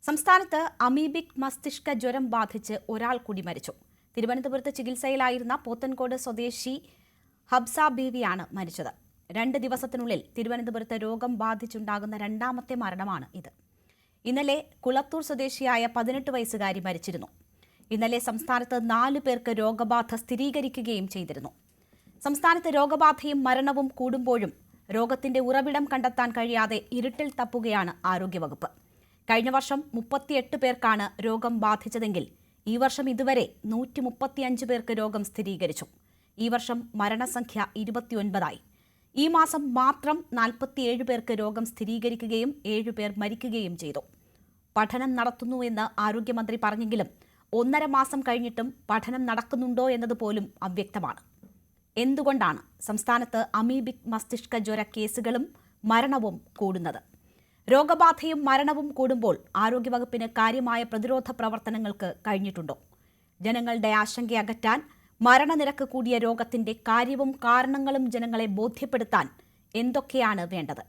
സംസ്ഥാനത്ത് അമീബിക് മസ്തിഷ്ക ജ്വരം ബാധിച്ച് ഒരാൾ കൂടി മരിച്ചു. തിരുവനന്തപുരത്ത് ചികിത്സയിലായിരുന്ന പോത്തൻകോട് സ്വദേശി ഹബ്സ ബീവിയാണ് മരിച്ചത്. 2 ദിവസത്തിനുള്ളിൽ തിരുവനന്തപുരത്ത് രോഗം ബാധിച്ചുണ്ടാകുന്ന രണ്ടാമത്തെ മരണമാണ് ഇത്. ഇന്നലെ കുളത്തൂർ സ്വദേശിയായ 18 വയസ്സുകാരി മരിച്ചിരുന്നു. ഇന്നലെ സംസ്ഥാനത്ത് 4 പേർക്ക് രോഗബാധ സ്ഥിരീകരിക്കുകയും ചെയ്തിരുന്നു. സംസ്ഥാനത്ത് രോഗബാധയും മരണവും കൂടുമ്പോഴും രോഗത്തിന്റെ ഉറവിടം കണ്ടെത്താൻ കഴിയാതെ ഇരുട്ടിൽ തപ്പുകയാണ് ആരോഗ്യവകുപ്പ്. കഴിഞ്ഞ വർഷം 38 പേർക്കാണ് രോഗം ബാധിച്ചതെങ്കിൽ ഈ വർഷം ഇതുവരെ 135 പേർക്ക് രോഗം സ്ഥിരീകരിച്ചു. ഈ വർഷം മരണസംഖ്യ 29ആയി. ഈ മാസം മാത്രം 47 പേർക്ക് രോഗം സ്ഥിരീകരിക്കുകയും 7 പേർ മരിക്കുകയും ചെയ്തു. പഠനം നടത്തുന്നുവെന്ന് ആരോഗ്യമന്ത്രി പറഞ്ഞെങ്കിലും 1.5 മാസം കഴിഞ്ഞിട്ടും പഠനം നടക്കുന്നുണ്ടോ എന്നതുപോലും അവ്യക്തമാണ്. എന്തുകൊണ്ടാണ് സംസ്ഥാനത്ത് അമീബിക് മസ്തിഷ്ക ജ്വര കേസുകളും മരണവും കൂടുന്നത്? രോഗബാധയും മരണവും കൂടുമ്പോൾ ആരോഗ്യവകുപ്പിന് കാര്യമായ പ്രതിരോധ പ്രവർത്തനങ്ങൾക്ക് കഴിഞ്ഞിട്ടുണ്ടോ? ജനങ്ങളുടെ ആശങ്ക അകറ്റാൻ, മരണനിരക്ക് കൂടിയ രോഗത്തിന്റെ കാര്യവും കാരണങ്ങളും ജനങ്ങളെ ബോധ്യപ്പെടുത്താൻ എന്തൊക്കെയാണ് വേണ്ടത്?